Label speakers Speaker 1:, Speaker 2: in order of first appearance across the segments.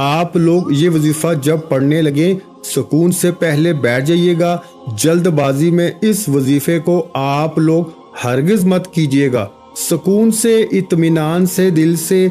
Speaker 1: آپ لوگ یہ وظیفہ جب پڑھنے لگیں سکون سے پہلے بیٹھ جائیے گا، جلد بازی میں اس وظیفے کو آپ لوگ ہرگز مت کیجیے گا۔ سکون سے، اطمینان سے، دل سے،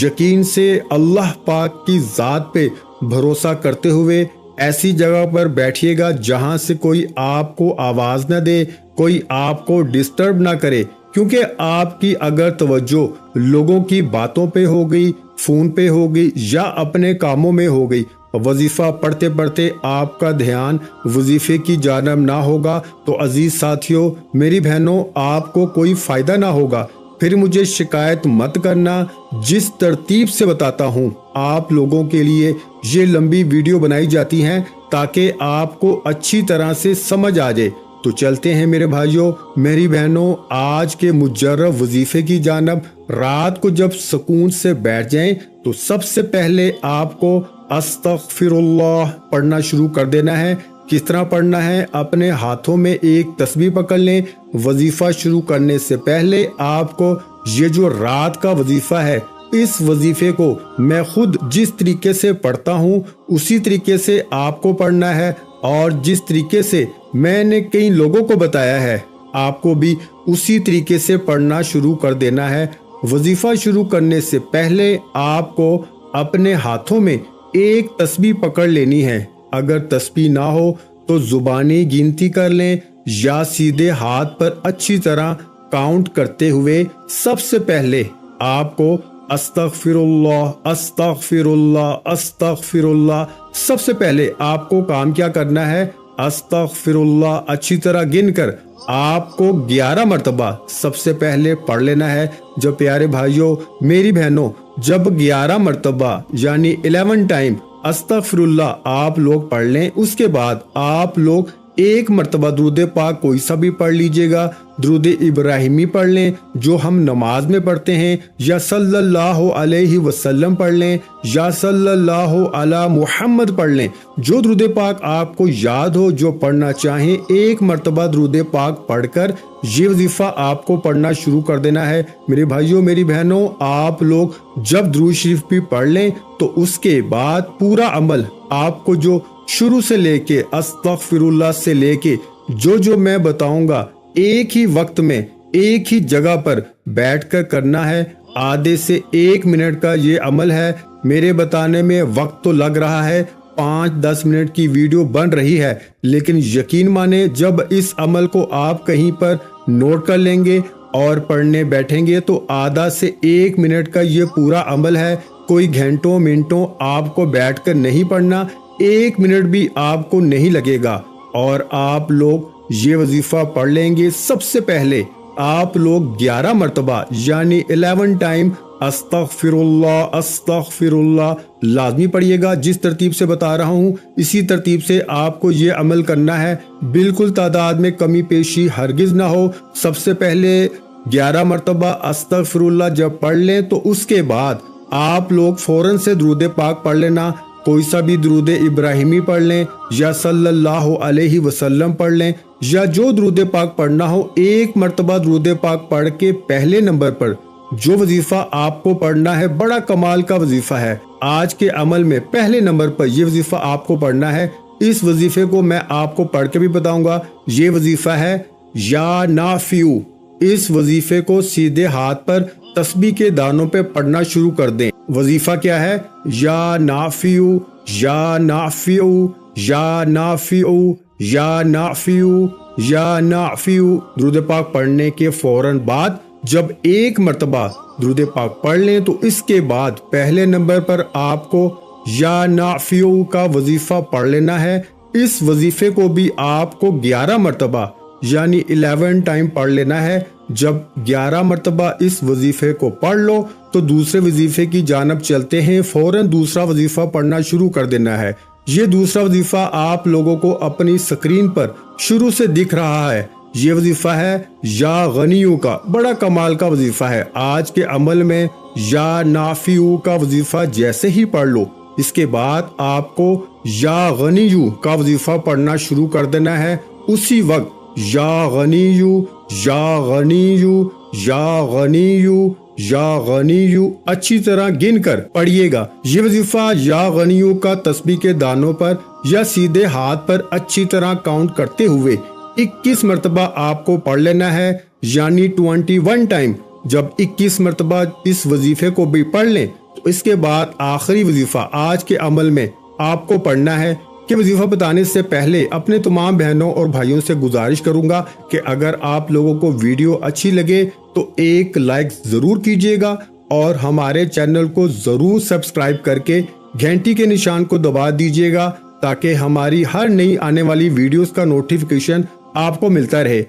Speaker 1: یقین سے، اللہ پاک کی ذات پہ بھروسہ کرتے ہوئے ایسی جگہ پر بیٹھیے گا جہاں سے کوئی آپ کو آواز نہ دے، کوئی آپ کو ڈسٹرب نہ کرے، کیونکہ آپ کی اگر توجہ لوگوں کی باتوں پہ ہو گئی، فون پہ ہو گئی یا اپنے کاموں میں ہو گئی، وظیفہ پڑھتے پڑھتے آپ کا دھیان وظیفے کی جانب نہ ہوگا تو عزیز ساتھیوں، میری بہنوں، آپ کو کوئی فائدہ نہ ہوگا۔ پھر مجھے شکایت مت کرنا۔ جس ترتیب سے بتاتا ہوں آپ لوگوں کے لیے یہ لمبی ویڈیو بنائی جاتی ہیں تاکہ آپ کو اچھی طرح سے سمجھ آ جائے۔ تو چلتے ہیں میرے بھائیوں، میری بہنوں، آج کے مجرب وظیفے کی جانب۔ رات کو جب سکون سے بیٹھ جائیں تو سب سے پہلے آپ کو استغفر اللہ پڑھنا شروع کر دینا ہے۔ کس طرح پڑھنا ہے؟ اپنے ہاتھوں میں ایک تسبیح پکڑ لیں۔ وظیفہ شروع کرنے سے پہلے آپ کو یہ جو رات کا وظیفہ ہے، اس وظیفے کو میں خود جس طریقے سے پڑھتا ہوں اسی طریقے سے آپ کو پڑھنا ہے، اور جس طریقے سے میں نے کئی لوگوں کو بتایا ہے آپ کو بھی اسی طریقے سے پڑھنا شروع کر دینا ہے۔ وظیفہ شروع کرنے سے پہلے آپ کو اپنے ہاتھوں میں ایک تسبیح پکڑ لینی ہے۔ اگر تسبیح نہ ہو تو زبانی گنتی کر لیں یا سیدھے ہاتھ پر اچھی طرح کاؤنٹ کرتے ہوئے سب سے پہلے آپ کو استغفر اللہ، استغفر اللہ، استغفر اللہ، سب سے پہلے آپ کو کام کیا کرنا ہے؟ استغفر اللہ اچھی طرح گن کر آپ کو 11 مرتبہ سب سے پہلے پڑھ لینا ہے۔ جو پیارے بھائیوں، میری بہنوں، جب 11 مرتبہ یعنی 11 ٹائم استغفر اللہ آپ لوگ پڑھ لیں، اس کے بعد آپ لوگ ایک مرتبہ درود پاک کوئی سا بھی پڑھ لیجئے گا۔ درود ابراہیمی پڑھ لیں جو ہم نماز میں پڑھتے ہیں، یا صلی اللہ علیہ وسلم پڑھ لیں، یا صلی اللہ علی محمد پڑھ لیں۔ جو درود پاک آپ کو یاد ہو، جو پڑھنا چاہیں، ایک مرتبہ درود پاک پڑھ کر یہ وظیفہ آپ کو پڑھنا شروع کر دینا ہے۔ میرے بھائیوں، میری بہنوں، آپ لوگ جب درود شریف بھی پڑھ لیں تو اس کے بعد پورا عمل آپ کو جو شروع سے لے کے استغفر اللہ سے لے کے جو میں بتاؤں گا ایک ہی وقت میں ایک ہی جگہ پر بیٹھ کر کرنا ہے۔ آدھے سے 1 منٹ کا یہ عمل ہے۔ میرے بتانے میں وقت تو لگ رہا ہے، 5-10 منٹ کی ویڈیو بن رہی ہے، لیکن یقین مانے جب اس عمل کو آپ کہیں پر نوٹ کر لیں گے اور پڑھنے بیٹھیں گے تو آدھا سے 1 منٹ کا یہ پورا عمل ہے۔ کوئی گھنٹوں منٹوں آپ کو بیٹھ کر نہیں پڑھنا، 1 منٹ بھی آپ کو نہیں لگے گا، اور آپ لوگ یہ وظیفہ پڑھ لیں گے۔ سب سے پہلے آپ لوگ 11 مرتبہ یعنی 11 ٹائم استغفر اللہ، استغفر اللہ لازمی پڑھیے گا۔ جس ترتیب سے بتا رہا ہوں اسی ترتیب سے آپ کو یہ عمل کرنا ہے، بالکل تعداد میں کمی پیشی ہرگز نہ ہو۔ سب سے پہلے 11 مرتبہ استغفر اللہ جب پڑھ لیں تو اس کے بعد آپ لوگ فوراً سے درود پاک پڑھ لینا۔ کوئی سا بھی درود ابراہیمی پڑھ لیں، یا صلی اللہ علیہ وسلم پڑھ لیں، یا جو درود پاک پڑھنا ہو۔ ایک مرتبہ درود پاک پڑھ کے پہلے نمبر پر جو وظیفہ آپ کو پڑھنا ہے بڑا کمال کا وظیفہ ہے۔ آج کے عمل میں پہلے نمبر پر یہ وظیفہ آپ کو پڑھنا ہے۔ اس وظیفے کو میں آپ کو پڑھ کے بھی بتاؤں گا۔ یہ وظیفہ ہے یا نافیو۔ اس وظیفے کو سیدھے ہاتھ پر تسبیح کے دانوں پہ پڑھنا شروع کر دیں۔ وظیفہ کیا ہے؟ یا نافیو، یا نافیو، یا نافیو، یا نافیو، یا نافیو۔ درود پاک پڑھنے کے فوراً بعد جب 1 مرتبہ درود پاک پڑھ لیں تو اس کے بعد پہلے نمبر پر آپ کو یا نافیو کا وظیفہ پڑھ لینا ہے۔ اس وظیفے کو بھی آپ کو 11 مرتبہ یعنی 11 ٹائم پڑھ لینا ہے۔ جب 11 مرتبہ اس وظیفے کو پڑھ لو تو دوسرے وظیفے کی جانب چلتے ہیں۔ فوراً دوسرا وظیفہ پڑھنا شروع کر دینا ہے۔ یہ دوسرا وظیفہ آپ لوگوں کو اپنی سکرین پر شروع سے دکھ رہا ہے۔ یہ وظیفہ ہے یا غنیو کا، بڑا کمال کا وظیفہ ہے۔ آج کے عمل میں یا نافیو کا وظیفہ جیسے ہی پڑھ لو، اس کے بعد آپ کو یا غنیو کا وظیفہ پڑھنا شروع کر دینا ہے۔ اسی وقت یا غنیو، یا غنیو، یا غنیو، یا غنیو اچھی طرح گن کر پڑھیے گا۔ یہ وظیفہ یا غنیو کا تسبیح کے دانوں پر یا سیدھے ہاتھ پر اچھی طرح کاؤنٹ کرتے ہوئے 21 مرتبہ آپ کو پڑھ لینا ہے، یعنی 21 ٹائم۔ جب 21 مرتبہ اس وظیفے کو بھی پڑھ لیں تو اس کے بعد آخری وظیفہ آج کے عمل میں آپ کو پڑھنا ہے کہ وظیفہ بتانے سے پہلے اپنے تمام بہنوں اور بھائیوں سے گزارش کروں گا کہ اگر آپ لوگوں کو ویڈیو اچھی لگے تو ایک لائک ضرور کیجیے گا اور ہمارے چینل کو ضرور سبسکرائب کر کے گھنٹی کے نشان کو دبا دیجیے گا تاکہ ہماری ہر نئی آنے والی ویڈیوز کا نوٹیفیکیشن آپ کو ملتا رہے۔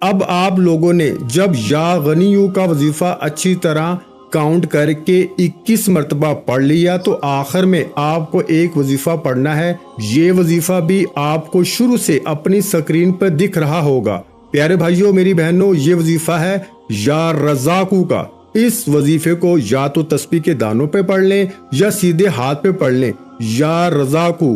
Speaker 1: اب آپ لوگوں نے جب یا غنیو کا وظیفہ اچھی طرح کاؤنٹ کر کے 21 مرتبہ پڑھ لیا تو آخر میں آپ کو ایک وظیفہ پڑھنا ہے۔ یہ وظیفہ بھی آپ کو شروع سے اپنی سکرین پر دکھ رہا ہوگا۔ پیارے بھائیوں میری بہنوں، یہ وظیفہ ہے یا رزاقو کا۔ اس وظیفے کو یا تو تسبیح کے دانوں پہ پڑھ لیں یا سیدھے ہاتھ پہ پڑھ لیں، یا رزاقو۔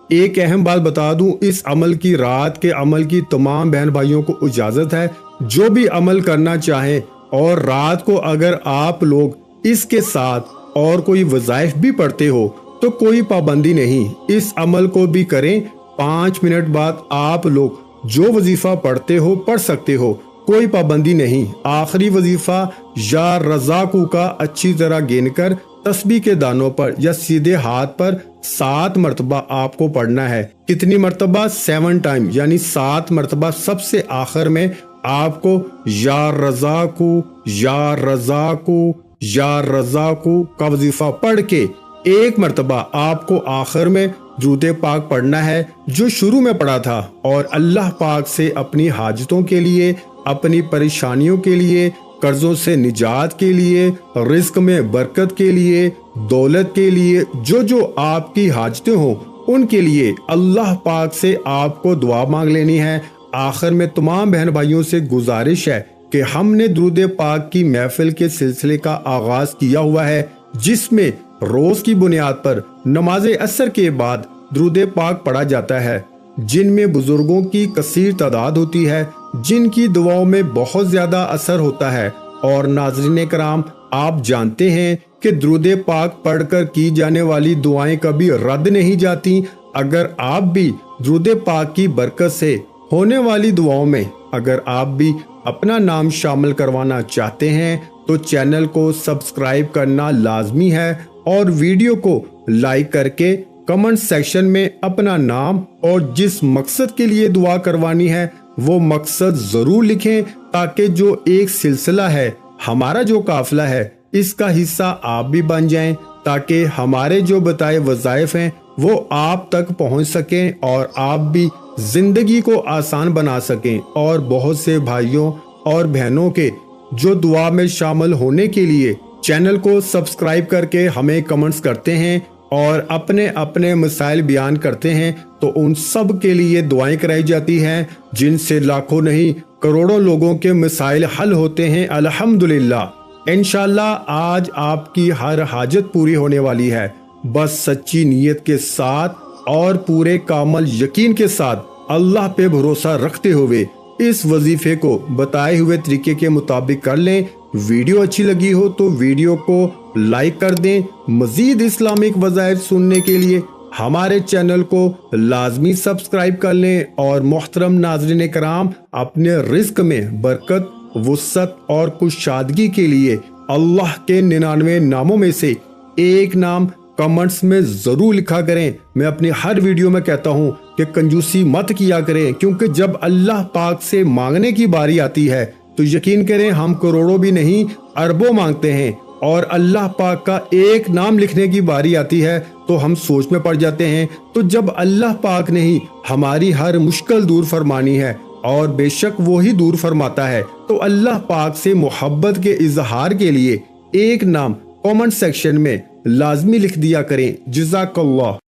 Speaker 1: ایک اہم بات بتا دوں، اس عمل کی رات کے عمل کی تمام بہن بھائیوں کو اجازت ہے، جو بھی عمل کرنا چاہیں، اور رات کو اگر آپ لوگ اس کے ساتھ اور کوئی وظائف بھی پڑھتے ہو تو کوئی پابندی نہیں، اس عمل کو بھی کریں۔ 5 منٹ بعد آپ لوگ جو وظیفہ پڑھتے ہو پڑھ سکتے ہو، کوئی پابندی نہیں۔ آخری وظیفہ یا رزاقو کا اچھی طرح گن کر تسبیح کے دانوں پر یا سیدھے ہاتھ پر 7 مرتبہ آپ کو پڑھنا ہے۔ کتنی مرتبہ؟ 7 ٹائم، یعنی 7 مرتبہ سب سے آخر میں آپ کو یا رزاقو یا رزاقو یا رزاقو کا وظیفہ پڑھ کے ایک مرتبہ آپ کو آخر میں درود پاک پڑھنا ہے جو شروع میں پڑھا تھا، اور اللہ پاک سے اپنی حاجتوں کے لیے، اپنی پریشانیوں کے لیے، قرضوں سے نجات کے لیے، رزق میں برکت کے لیے، دولت کے لیے، جو آپ کی حاجتیں ہوں ان کے لیے اللہ پاک سے آپ کو دعا مانگ لینی ہے۔ آخر میں تمام بہن بھائیوں سے گزارش ہے کہ ہم نے درود پاک کی محفل کے سلسلے کا آغاز کیا ہوا ہے، جس میں روز کی بنیاد پر نماز عصر کے بعد درود پاک پڑھا جاتا ہے، جن میں بزرگوں کی کثیر تعداد ہوتی ہے، جن کی دعاؤں میں بہت زیادہ اثر ہوتا ہے۔ اور ناظرین کرام، آپ جانتے ہیں کہ درود پاک پڑھ کر کی جانے والی دعائیں کبھی رد نہیں جاتی۔ اگر آپ بھی درود پاک کی برکت سے ہونے والی دعاؤں میں اگر آپ بھی اپنا نام شامل کروانا چاہتے ہیں تو چینل کو سبسکرائب کرنا لازمی ہے، اور ویڈیو کو لائک کر کے کمنٹ سیکشن میں اپنا نام اور جس مقصد کے لیے دعا کروانی ہے وہ مقصد ضرور لکھیں، تاکہ جو ایک سلسلہ ہے، ہمارا جو قافلہ ہے، اس کا حصہ آپ بھی بن جائیں، تاکہ ہمارے جو بتائے وظائف ہیں وہ آپ تک پہنچ سکیں اور آپ بھی زندگی کو آسان بنا سکیں۔ اور بہت سے بھائیوں اور بہنوں کے جو دعا میں شامل ہونے کے لیے چینل کو سبسکرائب کر کے ہمیں کمنٹس کرتے ہیں اور اپنے مسائل بیان کرتے ہیں، تو ان سب کے لیے دعائیں کرائی جاتی ہیں، جن سے لاکھوں نہیں کروڑوں لوگوں کے مسائل حل ہوتے ہیں الحمدللہ۔ انشاءاللہ آج آپ کی ہر حاجت پوری ہونے والی ہے، بس سچی نیت کے ساتھ اور پورے کامل یقین کے ساتھ اللہ پہ بھروسہ رکھتے ہوئے اس وظیفے کو بتائے ہوئے طریقے کے مطابق کر لیں۔ ویڈیو اچھی لگی ہو تو ویڈیو کو لائک کر دیں۔ مزید اسلامک وظائف سننے کے لیے ہمارے چینل کو لازمی سبسکرائب کر لیں، اور محترم ناظرین کرام، اپنے رزق میں برکت، وسعت اور کشادگی کے لیے اللہ کے 99 ناموں میں سے ایک نام کمنٹس میں ضرور لکھا کریں۔ میں اپنی ہر ویڈیو میں کہتا ہوں کہ کنجوسی مت کیا کریں، کیونکہ جب اللہ پاک سے مانگنے کی باری آتی ہے تو یقین کریں ہم کروڑوں بھی نہیں اربوں مانگتے ہیں، اور اللہ پاک کا ایک نام لکھنے کی باری آتی ہے تو ہم سوچ میں پڑ جاتے ہیں۔ تو جب اللہ پاک نے ہی ہماری ہر مشکل دور فرمانی ہے، اور بے شک وہی دور فرماتا ہے، تو اللہ پاک سے محبت کے اظہار کے لیے ایک نام کامنٹ سیکشن میں لازمی لکھ دیا کریں۔ جزاک اللہ۔